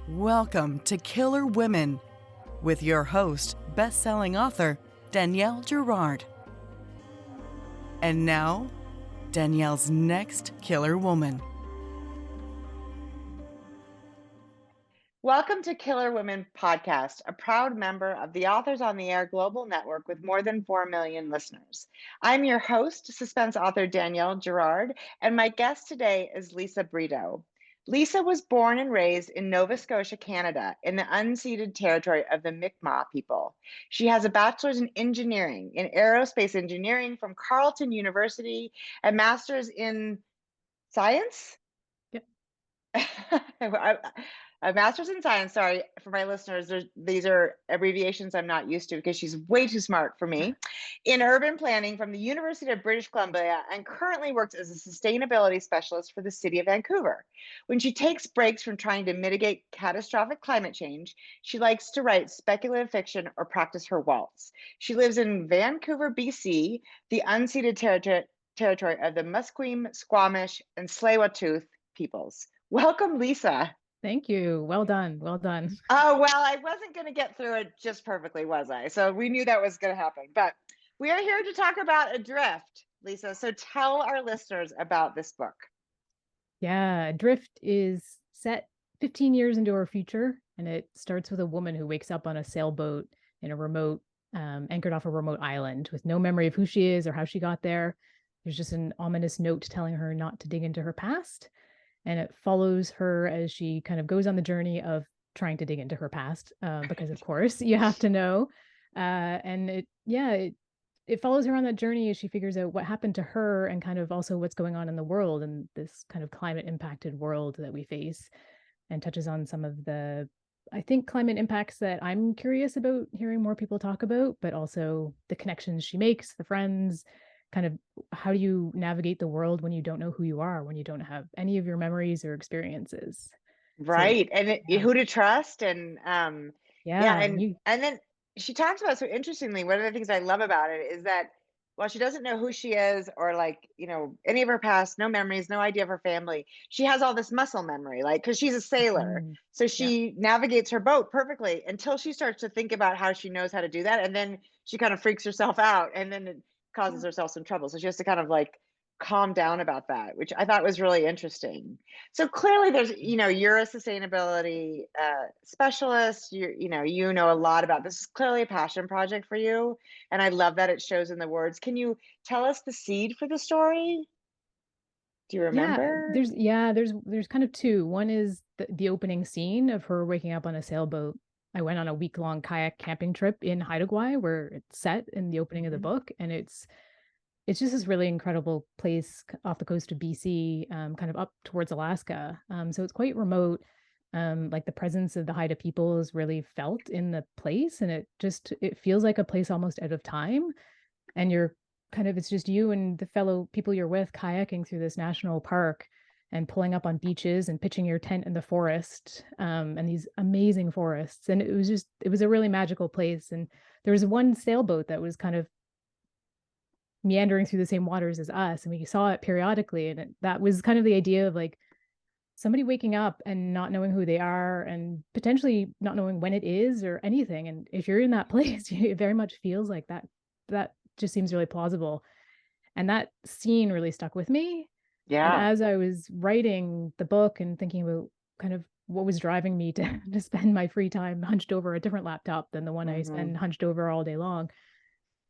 Welcome to Killer Women with your host, best-selling author Danielle Girard. And now, Danielle's next killer woman. Welcome to Killer Women Podcast, a proud member of the Authors on the Air Global Network with more than 4 million listeners. I'm your host, suspense author Danielle Girard, and my guest today is Lisa Brideau. Lisa was born and raised in Nova Scotia, Canada, in the unceded territory of the Mi'kmaq people. She has a bachelor's in engineering, in aerospace engineering from Carleton University, a master's in science? Yep. A master's in science, sorry, for my listeners, these are abbreviations I'm not used to because she's way too smart for me, in urban planning from the University of British Columbia, and currently works as a sustainability specialist for the city of Vancouver. When she takes breaks from trying to mitigate catastrophic climate change, she likes to write speculative fiction or practice her waltz. She lives in Vancouver, BC, the unceded territory of the Musqueam, Squamish, and Tsleil-Waututh peoples. Welcome, Lisa. Thank you. Well done. Well done. Oh, well, I wasn't going to get through it just perfectly, was I? So we knew that was going to happen. But we are here to talk about ADRIFT, Lisa. So tell our listeners about this book. Yeah, ADRIFT is set 15 years into our future, and it starts with a woman who wakes up on a sailboat in a remote, anchored off a remote island with no memory of who she is or how she got there. There's just an ominous note telling her not to dig into her past. And it follows her as she kind of goes on the journey of trying to dig into her past, because of course you have to know. And it follows her on that journey as she figures out what happened to her and kind of also what's going on in the world and this kind of climate impacted world that we face, and touches on some of the, I think, climate impacts that I'm curious about hearing more people talk about, but also the connections she makes, the friends, kind of how do you navigate the world when you don't know who you are, when you don't have any of your memories or experiences. Right. So, And who to trust. And and then she talks about, so interestingly, one of the things I love about it is that while she doesn't know who she is or any of her past, no memories, no idea of her family, she has all this muscle memory, because she's a sailor. So she navigates her boat perfectly until she starts to think about how she knows how to do that. And then she kind of freaks herself out, and then it causes herself some trouble. So she has to kind of calm down about that, which I thought was really interesting. So clearly there's, you're a sustainability specialist, you know a lot about this. Is clearly a passion project for you. And I love that it shows in the words. Can you tell us the seed for the story? Do you remember? There's kind of two. One is the opening scene of her waking up on a sailboat. I went on a week-long kayak camping trip in Haida Gwaii, where it's set in the opening of the book, and it's just this really incredible place off the coast of BC, kind of up towards Alaska. So it's quite remote. The presence of the Haida people is really felt in the place, and it feels like a place almost out of time. And it's just you and the fellow people you're with kayaking through this national park and pulling up on beaches and pitching your tent in the forest, and these amazing forests. And it was a really magical place. And there was one sailboat that was kind of meandering through the same waters as us, and we saw it periodically, and that was kind of the idea of somebody waking up and not knowing who they are and potentially not knowing when it is or anything. And if you're in that place, it very much feels like that just seems really plausible. And that scene really stuck with me. And as I was writing the book and thinking about kind of what was driving me to spend my free time hunched over a different laptop than the one I spend hunched over all day long,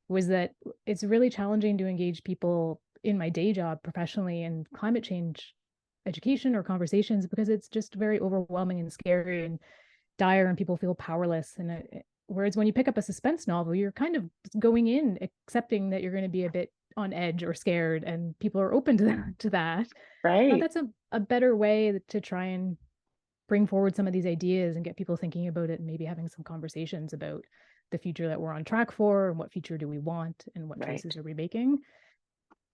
was that it's really challenging to engage people in my day job professionally in climate change education or conversations, because it's just very overwhelming and scary and dire, and people feel powerless. And whereas when you pick up a suspense novel, you're kind of going in accepting that you're going to be a bit on edge or scared, and people are open to that. Right. That's a better way to try and bring forward some of these ideas and get people thinking about it, and maybe having some conversations about the future that we're on track for, and what future do we want, and what choices are we making,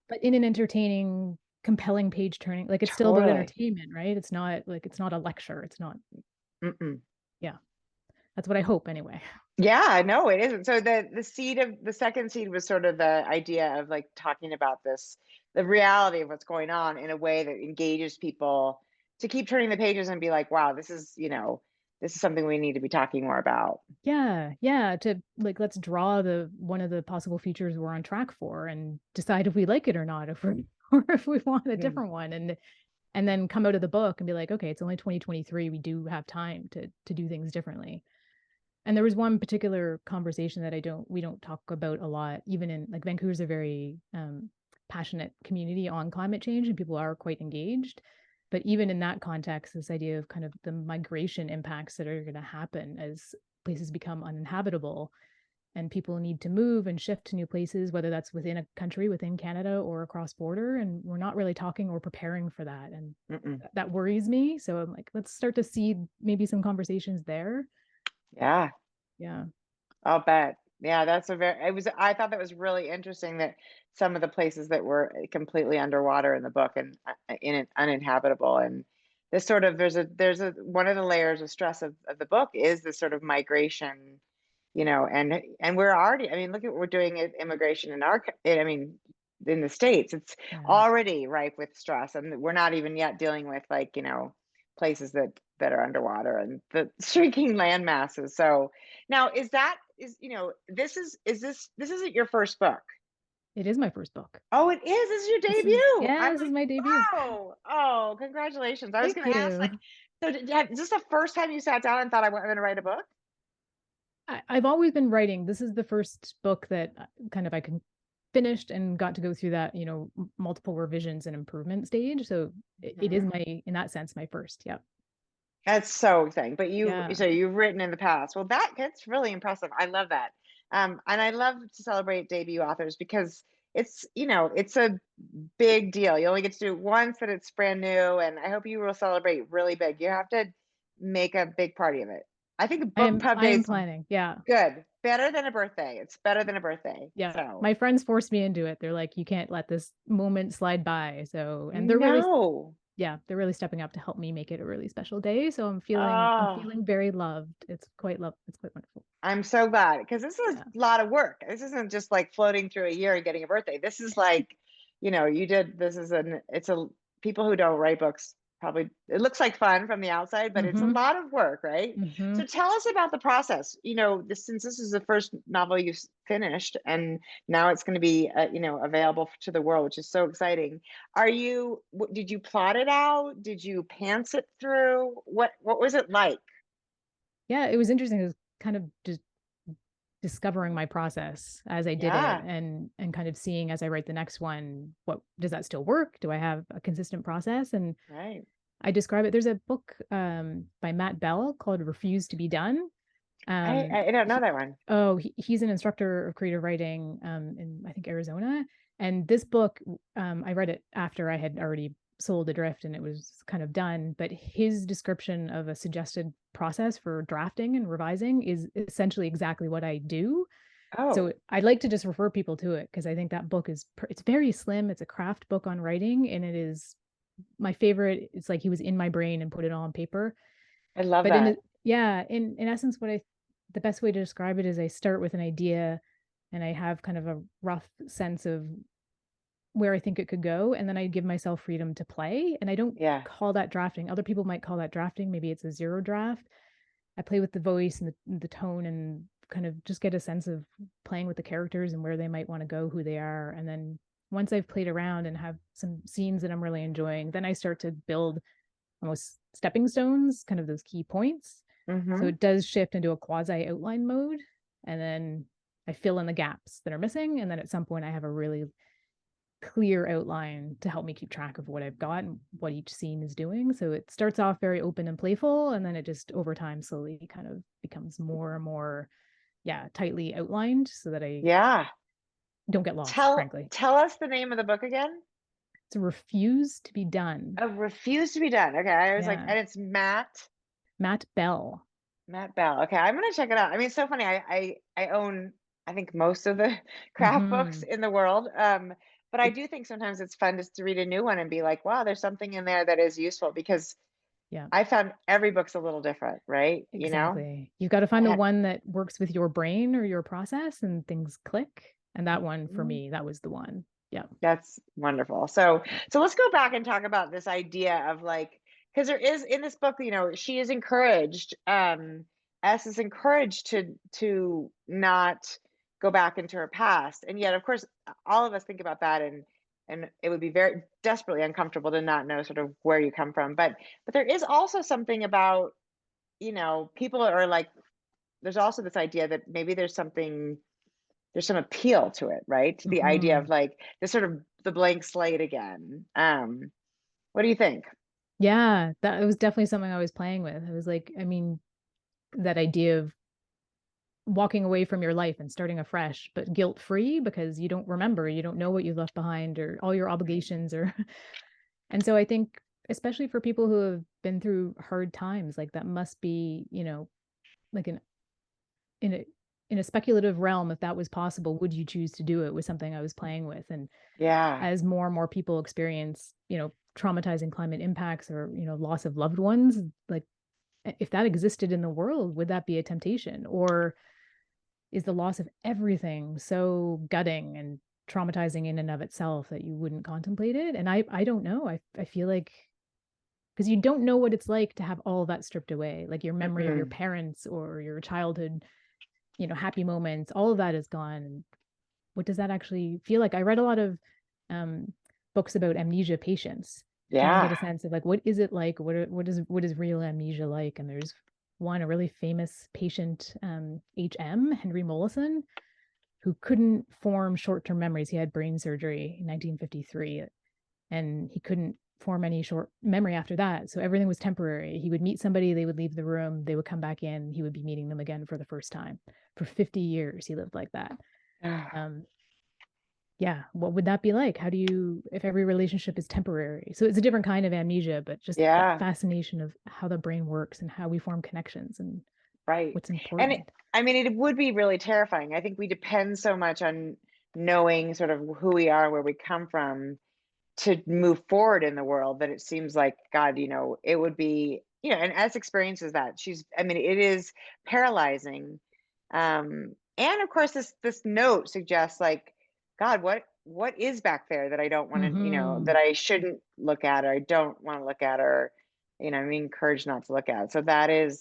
but in an entertaining, compelling, page turning, it's still about entertainment, right? It's not a lecture. It's not. Yeah, that's what I hope anyway. Yeah, no, it isn't. So the second seed was sort of the idea of talking about the reality of what's going on in a way that engages people to keep turning the pages and be like, wow, this is, this is something we need to be talking more about. Yeah. To like, let's draw one of the possible futures we're on track for and decide if we like it or not, or if we want a different one. And then come out of the book and be like, okay, it's only 2023. We do have time to do things differently. And there was one particular conversation that we don't talk about a lot, even in like Vancouver's a very passionate community on climate change and people are quite engaged. But even in that context, this idea of kind of the migration impacts that are going to happen as places become uninhabitable and people need to move and shift to new places, whether that's within a country, within Canada, or across border. And we're not really talking or preparing for that. And that worries me. So I'm like, let's start to see maybe some conversations there. Yeah. Yeah. I'll bet. Yeah, I thought that was really interesting that some of the places that were completely underwater in the book and uninhabitable, and this sort of, there's a one of the layers of stress of the book is this sort of migration, and we're already, I mean, look at what we're doing at immigration in the States, it's already ripe with stress, and we're not even yet dealing with places that are underwater and the shrinking land masses. So now this isn't your first book? It is my first book. Oh, it is. This is your debut. This is my debut. Wow. Oh, congratulations. I was going to ask, so is this the first time you sat down and thought I'm going to write a book? I've always been writing. This is the first book that I finished and got to go through that, multiple revisions and improvement stage. So it is in that sense, my first. Yeah. That's so exciting. But so you've written in the past. Well, that's really impressive. I love that. And I love to celebrate debut authors because it's a big deal. You only get to do it once, and it's brand new. And I hope you will celebrate really big. You have to make a big party of it. I think a book pub day is planning. Yeah. Good. Better than a birthday. It's better than a birthday. Yeah. So. My friends forced me into it. They're like, you can't let this moment slide by. So, and they're really stepping up to help me make it a really special day. So I'm feeling very loved. It's quite wonderful. I'm so glad, because this is a lot of work. This isn't just like floating through a year and getting a birthday. This is like, people who don't write books, probably, it looks like fun from the outside, but it's a lot of work, right? So tell us about the process. Since this is the first novel you've finished, and now it's going to be, available to the world, which is so exciting. Did you plot it out? Did you pants it through? What was it like? Yeah, it was interesting. It was kind of just discovering my process as I did it, and kind of seeing as I write the next one, what does that still work? Do I have a consistent process? And I describe it. There's a book by Matt Bell called Refuse to Be Done. I don't know that one. Oh, he's an instructor of creative writing in, I think, Arizona. And this book, I read it after I had already sold ADRIFT and it was kind of done, but his description of a suggested process for drafting and revising is essentially exactly what I do. So I'd like to just refer people to it, because I think that book it's very slim. It's a craft book on writing, and it is my favorite. It's like he was in my brain and put it all on paper. I love that. In essence, the best way to describe it is I start with an idea and I have kind of a rough sense of where I think it could go, and then I give myself freedom to play. And I don't call that drafting. Other people might call that drafting. Maybe it's a zero draft. I play with the voice and the tone, and kind of just get a sense of playing with the characters and where they might want to go, who they are. And then once I've played around and have some scenes that I'm really enjoying, then I start to build almost stepping stones, kind of those key points. So it does shift into a quasi outline mode, and then I fill in the gaps that are missing. And then at some point I have a really clear outline to help me keep track of what I've got and what each scene is doing. So it starts off very open and playful, and then it just over time slowly kind of becomes more and more tightly outlined, so that I don't get lost, frankly. Tell us the name of the book again. It's a Refuse to Be Done. A Refuse to Be Done. Okay. I was like, and it's Matt Bell. Matt Bell. Okay, I'm gonna check it out. I mean, it's so funny. I own, I think, most of the craft books in the world. But I do think sometimes it's fun just to read a new one and be like, wow, there's something in there that is useful, because I found every book's a little different, right? Exactly. You've got to find the one that works with your brain or your process and things click. And that one for me, that was the one. Yeah. That's wonderful. So let's go back and talk about this idea of because there is in this book, she is encouraged, S is encouraged to not go back into her past. And yet, of course, all of us think about that, and it would be very desperately uncomfortable to not know sort of where you come from. But there is also something about, people are like, there's also this idea that maybe there's some appeal to it, right? To the idea of like this sort of the blank slate again. What do you think? Yeah, that was definitely something I was playing with. I was like, I mean, that idea of walking away from your life and starting afresh, but guilt-free because you don't remember, you don't know what you left behind or all your obligations or and so I think especially for people who have been through hard times, like that must be, like in a speculative realm, if that was possible, would you choose to do it, was something I was playing with. And yeah, as more and more people experience, traumatizing climate impacts or, loss of loved ones, like if that existed in the world, would that be a temptation? Or is the loss of everything so gutting and traumatizing in and of itself that you wouldn't contemplate it? And I don't know. I feel like, because you don't know what it's like to have all that stripped away, like your memory of your parents or your childhood, happy moments, all of that is gone. And what does that actually feel like? I read a lot of books about amnesia patients, trying to get a sense of like, what is it like? What is real amnesia like? And there's one, a really famous patient, H.M., Henry Mollison, who couldn't form short-term memories. He had brain surgery in 1953, and he couldn't form any short memory after that. So everything was temporary. He would meet somebody, they would leave the room, they would come back in, he would be meeting them again for the first time. For 50 years, he lived like that. Yeah, what would that be like? How do you, if every relationship is temporary? So it's a different kind of amnesia, but just that fascination of how the brain works and how we form connections and what's important. And it would be really terrifying. I think we depend so much on knowing sort of who we are, where we come from, to move forward in the world, that it seems like, God, it would be, and as experiences that it is paralyzing. And of course, this note suggests like, God, what is back there that I don't want to, that I shouldn't look at, or I don't want to look at, or, I'm encouraged not to look at. So that is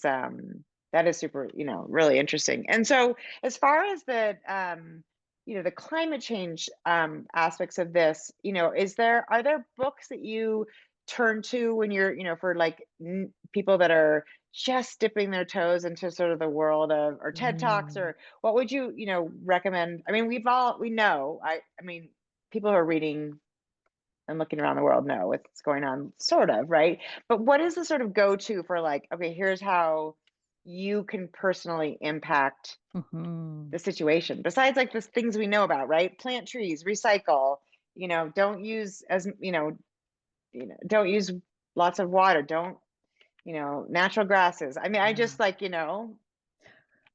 super, really interesting. And so as far as the climate change aspects of this, are there books that you turn to when you're, for like people that are just dipping their toes into sort of the world of, or TED Talks, or what would you, recommend? People who are reading and looking around the world know what's going on, sort of, right? But what is the sort of go-to for like, okay, here's how you can personally impact the situation, besides like the things we know about, right? Plant trees, recycle, don't use don't use lots of water, don't, natural grasses. I just like,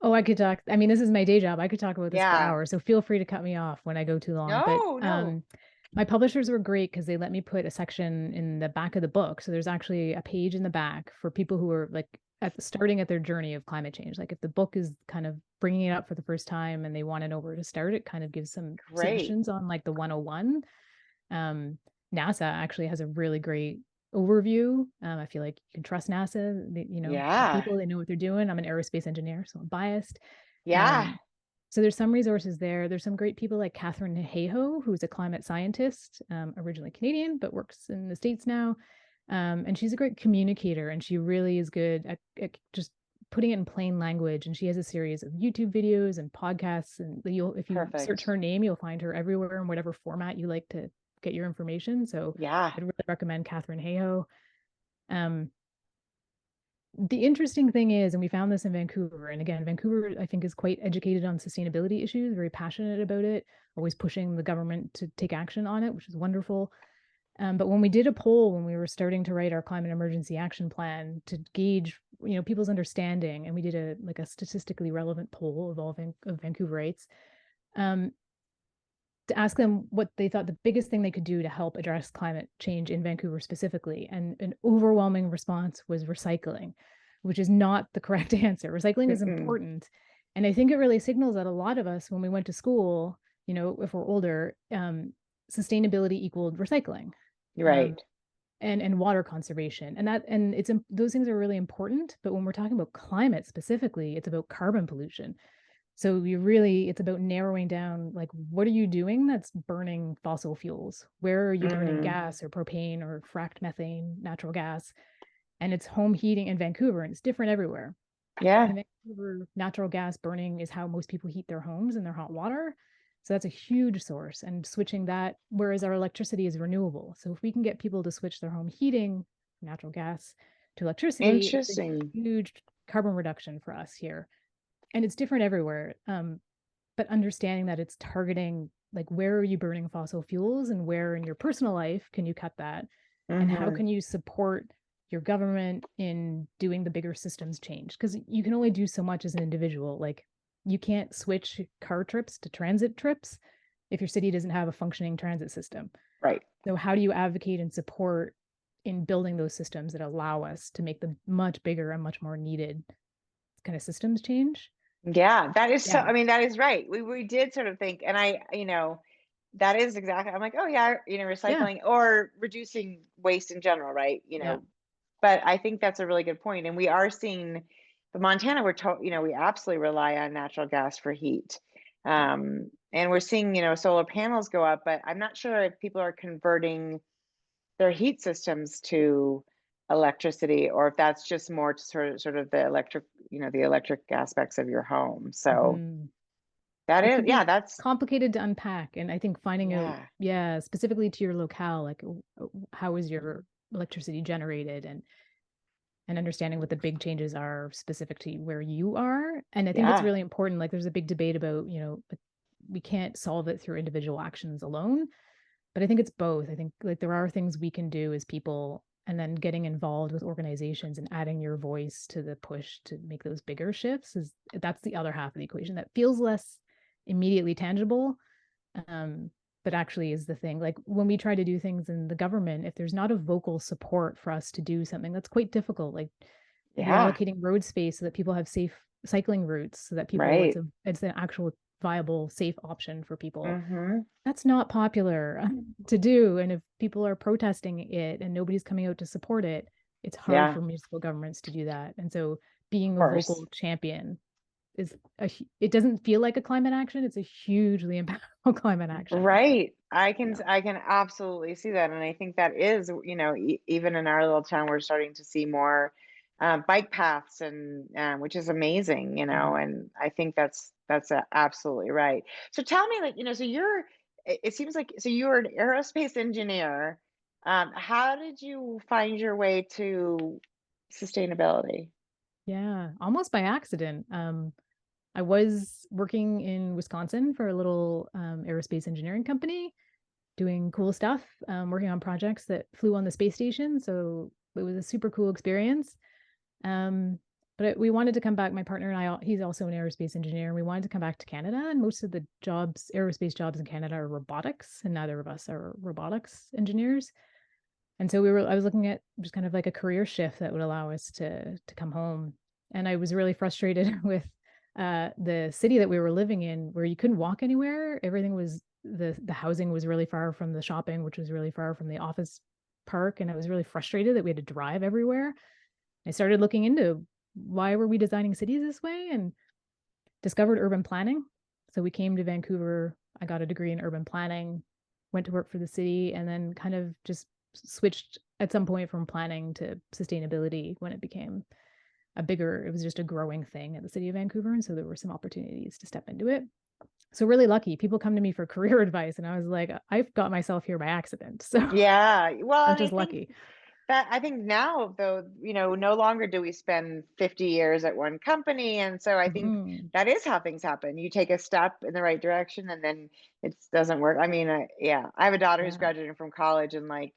Oh, I could talk. This is my day job. I could talk about this for hours. So feel free to cut me off when I go too long. No. My publishers were great because they let me put a section in the back of the book. So there's actually a page in the back for people who are like starting at their journey of climate change. Like if the book is kind of bringing it up for the first time and they want to know where to start, it kind of gives some suggestions on like the 101. NASA actually has a really great overview. I feel like you can trust NASA. People, they know what they're doing. I'm an aerospace engineer, so I'm biased. So there's some resources there. There's some great people like Catherine Hayhoe, who's a climate scientist, originally Canadian, but works in the States now. And she's a great communicator, and she really is good at just putting it in plain language. And she has a series of YouTube videos and podcasts. And if you search her name, you'll find her everywhere in whatever format you like to get your information. So I'd really recommend Catherine Hayhoe. The interesting thing is, and we found this in Vancouver, and again, Vancouver, I think, is quite educated on sustainability issues, very passionate about it, always pushing the government to take action on it, which is wonderful. But when we did a poll, when we were starting to write our climate emergency action plan to gauge, people's understanding, and we did a statistically relevant poll of all of Vancouverites, to ask them what they thought the biggest thing they could do to help address climate change in Vancouver specifically. And an overwhelming response was recycling, which is not the correct answer. Recycling is important. And I think it really signals that a lot of us, when we went to school, if we're older, sustainability equaled recycling. Right. and water conservation. And those things are really important. But when we're talking about climate specifically, it's about carbon pollution. So it's about narrowing down, like, what are you doing that's burning fossil fuels? Where are you burning gas or propane or fracked methane, natural gas? And it's home heating in Vancouver, and it's different everywhere. Yeah. In Vancouver, natural gas burning is how most people heat their homes and their hot water. So that's a huge source, and switching that, whereas our electricity is renewable. So if we can get people to switch their home heating from natural gas to electricity, Interesting. it's a huge carbon reduction for us here. And it's different everywhere. But understanding that it's targeting, like, where are you burning fossil fuels, and where in your personal life can you cut that? And how can you support your government in doing the bigger systems change? Because you can only do so much as an individual. Like, you can't switch car trips to transit trips if your city doesn't have a functioning transit system. Right. So how do you advocate and support in building those systems that allow us to make the much bigger and much more needed kind of systems change? Yeah, that is so, I mean, that is right. We did sort of think, and that is exactly, I'm like, oh yeah, recycling or reducing waste in general, right? But I think that's a really good point. And we are seeing the Montana, we absolutely rely on natural gas for heat. And we're seeing, solar panels go up, but I'm not sure if people are converting their heat systems to electricity, or if that's just more to sort of the electric aspects of your home. So that is, that's complicated to unpack. And I think finding out, specifically to your locale, like, how is your electricity generated, and understanding what the big changes are specific to where you are. And I think it's really important. Like, there's a big debate about, we can't solve it through individual actions alone, but I think it's both. I think, like, there are things we can do as people, and then getting involved with organizations and adding your voice to the push to make those bigger shifts that's the other half of the equation that feels less immediately tangible, but actually is the thing. Like, when we try to do things in the government, if there's not a vocal support for us to do something, that's quite difficult. Like, reallocating road space so that people have safe cycling routes, so that people, it's an actual viable, safe option for people. That's not popular to do. And if people are protesting it and nobody's coming out to support it, it's hard for municipal governments to do that. And so being a vocal champion it doesn't feel like a climate action. It's a hugely impactful climate action. Right. I can absolutely see that. And I think that is, even in our little town, we're starting to see more bike paths, and which is amazing, and I think that's absolutely right. So tell me, like, so it seems like, so you were an aerospace engineer. How did you find your way to sustainability? Yeah, almost by accident. I was working in Wisconsin for a little aerospace engineering company, doing cool stuff, working on projects that flew on the space station. So it was a super cool experience. But we wanted to come back. My partner and I, he's also an aerospace engineer, and we wanted to come back to Canada. And most of the aerospace jobs in Canada are robotics, and neither of us are robotics engineers. And so I was looking at just kind of like a career shift that would allow us to come home. And I was really frustrated with the city that we were living in, where you couldn't walk anywhere. Everything was, the housing was really far from the shopping, which was really far from the office park. And I was really frustrated that we had to drive everywhere. I started looking into why were we designing cities this way, and discovered urban planning. So we came to Vancouver. I got a degree in urban planning, went to work for the city, and then kind of just switched at some point from planning to sustainability when it became it was just a growing thing at the city of Vancouver. And so there were some opportunities to step into it. So really lucky. People come to me for career advice, and I was like, I've got myself here by accident. So well, I'm just lucky. That I think now, though, no longer do we spend 50 years at one company. And so I think that is how things happen. You take a step in the right direction, and then it doesn't work. I mean, I have a daughter who's graduating from college in like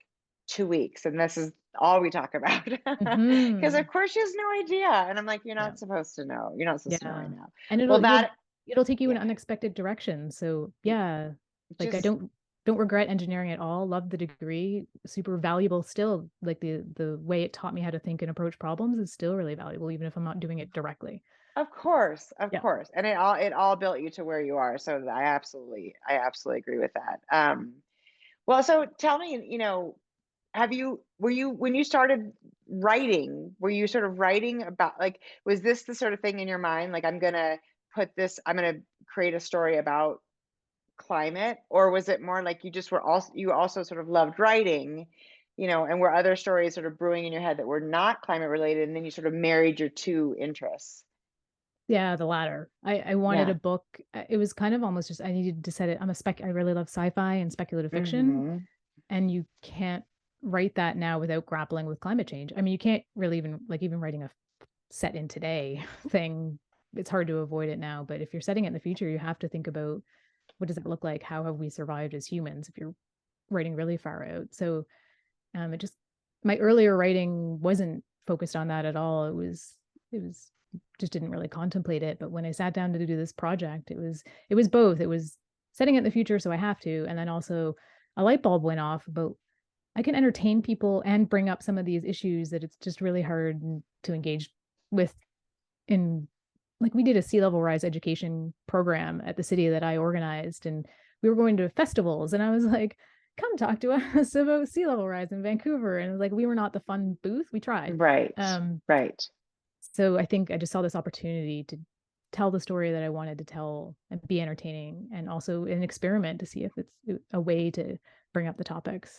2 weeks, and this is all we talk about, because of course she has no idea. And I'm like, you're not supposed to know. You're not supposed to know right now. And it'll take you in unexpected directions. So like, I don't regret engineering at all. Love the degree, super valuable still. Like, the way it taught me how to think and approach problems is still really valuable, even if I'm not doing it directly. Of course. And it all built you to where you are. So I absolutely agree with that. Well, so tell me, were you, when you started writing, were you sort of writing about, like, was this the sort of thing in your mind, like, I'm gonna create a story about climate, or was it more like you also sort of loved writing, and were other stories sort of brewing in your head that were not climate related, and then you sort of married your two interests? Yeah, the latter. I wanted Yeah. a book. It was kind of almost just, I needed to set it. I really love sci-fi and speculative fiction, Mm-hmm. and you can't write that now without grappling with climate change. I mean, you can't really even writing a set in today thing. It's hard to avoid it now, but if you're setting it in the future, you have to think about, what does it look like? How have we survived as humans if you're writing really far out? So it just, my earlier writing wasn't focused on that at all. It was just didn't really contemplate it. But when I sat down to do this project, it was both. It was setting it in the future, so I have to, and then also a light bulb went off about, I can entertain people and bring up some of these issues that it's just really hard to engage with. In, like, we did a sea level rise education program at the city that I organized, and we were going to festivals, and I was like, come talk to us about sea level rise in Vancouver. And like, we were not the fun booth. We tried. Right. Right. So I think I just saw this opportunity to tell the story that I wanted to tell and be entertaining, and also an experiment to see if it's a way to bring up the topics.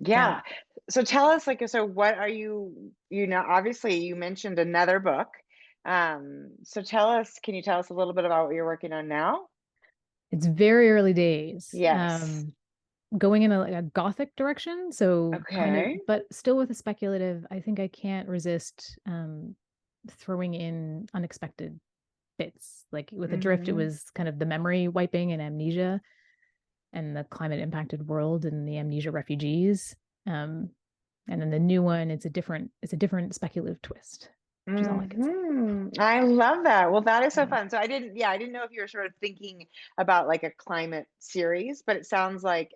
Yeah. So tell us, like, so what are obviously you mentioned another book. So can you tell us a little bit about what you're working on now? It's very early days. Yes. Going in a gothic direction. So kind of, Okay. but still with a speculative. I think I can't resist throwing in unexpected bits. Like with ADRIFT, it was kind of the memory wiping and amnesia, and the climate impacted world and the amnesia refugees. And then the new one, it's a different speculative twist, which is all I can say. I love that. Well, that is so fun. So I didn't know if you were sort of thinking about like a climate series, but it sounds like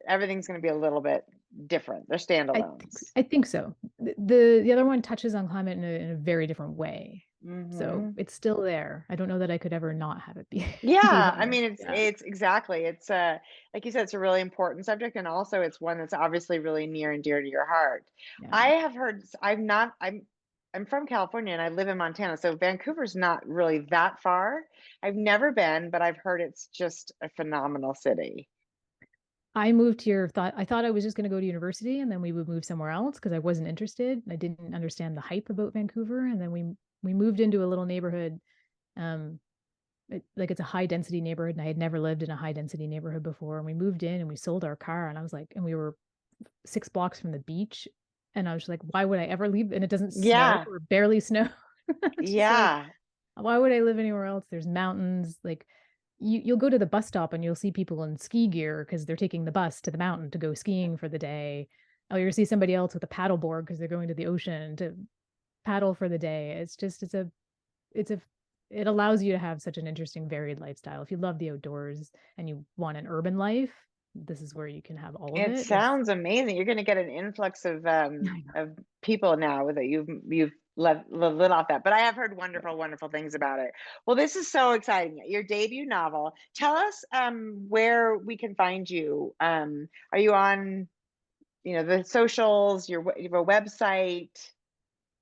everything's going to be a little bit different. They're standalones. I think so. The other one touches on climate in a very different way. So it's still there. I don't know that I could ever not have it be. Yeah, I mean, it's exactly. It's like you said, it's a really important subject, and also it's one that's obviously really near and dear to your heart. Yeah. I have heard. I'm from California and I live in Montana, so Vancouver's not really that far. I've never been, but I've heard it's just a phenomenal city. I moved here, I thought I was just going to go to university and then we would move somewhere else because I wasn't interested. I didn't understand the hype about Vancouver. And then we moved into a little neighborhood. It's a high density neighborhood, and I had never lived in a high density neighborhood before. And we moved in and we sold our car, and I was like, and we were 6 blocks from the beach. And I was like, why would I ever leave? And it doesn't snow or barely snow. Yeah. Like, why would I live anywhere else? There's mountains. Like, you'll go to the bus stop and you'll see people in ski gear because they're taking the bus to the mountain to go skiing for the day. Oh, you'll see somebody else with a paddle board because they're going to the ocean to paddle for the day. It's just, it allows you to have such an interesting, varied lifestyle. If you love the outdoors and you want an urban life, this is where you can have all of it. It sounds amazing. You're going to get an influx of people now that you've lit off that. But I have heard wonderful things about it. Well, this is so exciting. Your debut novel. Tell us where we can find you. Are you on, the socials? You have a website?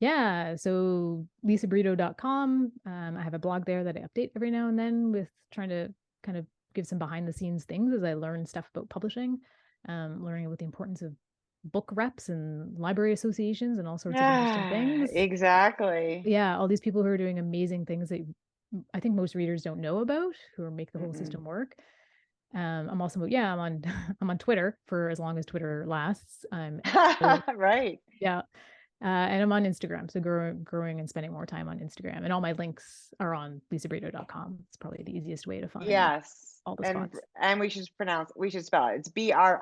Yeah, so lisabrideau.com. I have a blog there that I update every now and then with trying to kind of give some behind the scenes things as I learn stuff about publishing, learning about the importance of book reps and library associations and all sorts of interesting things. Exactly. Yeah, all these people who are doing amazing things that I think most readers don't know about, who make the whole system work. I'm also, I'm on Twitter for as long as Twitter lasts. Right. Yeah. And I'm on Instagram, so growing and spending more time on Instagram. And all my links are on lisabrideau.com. It's probably the easiest way to find all the spots. And we should spell it. It's Brideau.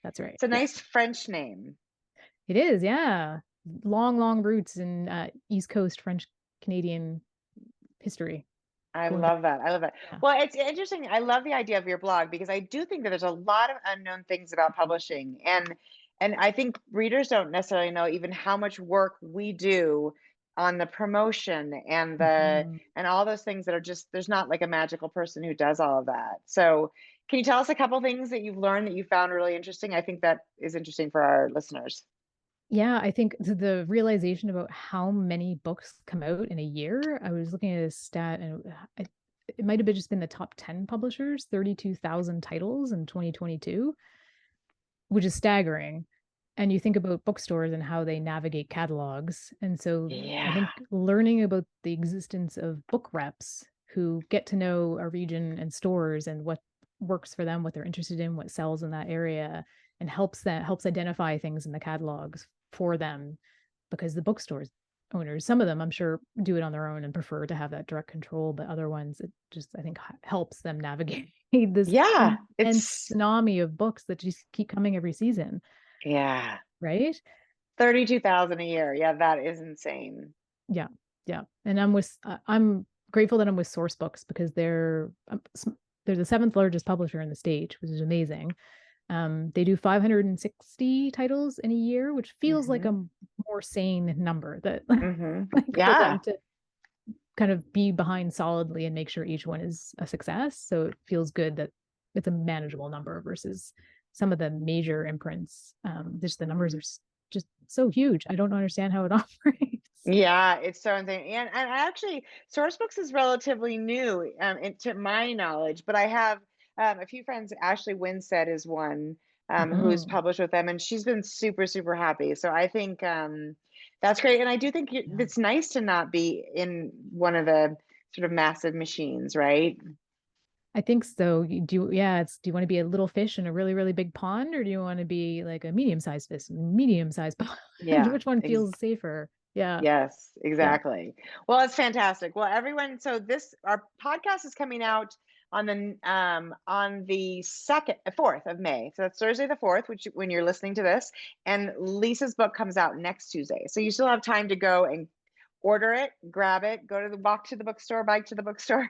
That's right. It's a nice French name. It is, yeah. Long roots in East Coast French Canadian history. I love that. Yeah. Well, it's interesting. I love the idea of your blog because I do think that there's a lot of unknown things about publishing, and I think readers don't necessarily know even how much work we do on the promotion and and all those things that are just, there's not like a magical person who does all of that. So Can you tell us a couple things that you've learned that you found really interesting? I think that is interesting for our listeners. Yeah, I think the realization about how many books come out in a year. I was looking at a stat, and it might have just been the top 10 publishers, 32,000 titles in 2022, which is staggering. And you think about bookstores and how they navigate catalogs. And so I think learning about the existence of book reps who get to know a region and stores and what works for them, what they're interested in, what sells in that area, and helps identify things in the catalogs for them, because the bookstores owners, some of them I'm sure do it on their own and prefer to have that direct control, but other ones, it just, I think, helps them navigate this it's tsunami of books that just keep coming every season. Yeah. Right? 32,000 a year. Yeah, that is insane. Yeah. Yeah. And I'm grateful that I'm with Source Books, because they're the 7th largest publisher in the state, which is amazing. They do 560 titles in a year, which feels like a more sane number that for them to kind of be behind solidly and make sure each one is a success. So it feels good that it's a manageable number versus some of the major imprints. Just the numbers are just so huge. I don't understand how it operates. Yeah, it's so insane. And actually, Sourcebooks is relatively new, to my knowledge, but I have a few friends. Ashley Winstead is one who's published with them, and she's been super, super happy. So I think that's great. And I do think it's nice to not be in one of the sort of massive machines, right? I think so. Do you want to be a little fish in a really, really big pond, or do you want to be like a medium-sized fish, medium-sized pond? Yeah. Which one feels safer? Yeah. Yes, exactly. Yeah. Well, it's fantastic. Well, everyone, so our podcast is coming out on the 4th of May. So that's Thursday the 4th, which when you're listening to this, and Lisa's book comes out next Tuesday. So you still have time to go and order it, grab it, walk to the bookstore, bike to the bookstore,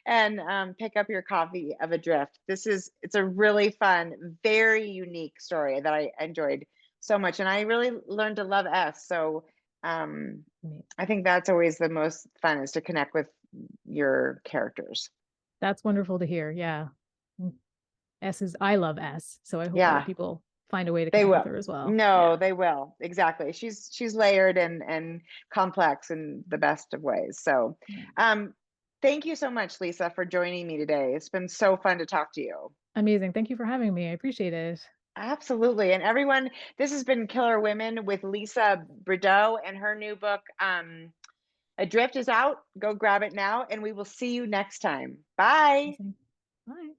and pick up your copy of Adrift. It's a really fun, very unique story that I enjoyed so much, and I really learned to love S. So I think that's always the most fun, is to connect with your characters. That's wonderful to hear. Yeah. I love S. So I hope other people find a way to connect with her as well. No, they will. Exactly. She's layered and complex in the best of ways. So thank you so much, Lisa, for joining me today. It's been so fun to talk to you. Amazing. Thank you for having me. I appreciate it. Absolutely. And everyone, this has been Killer Women with Lisa Brideau, and her new book, Adrift, is out. Go grab it now, and we will see you next time. Bye. Bye.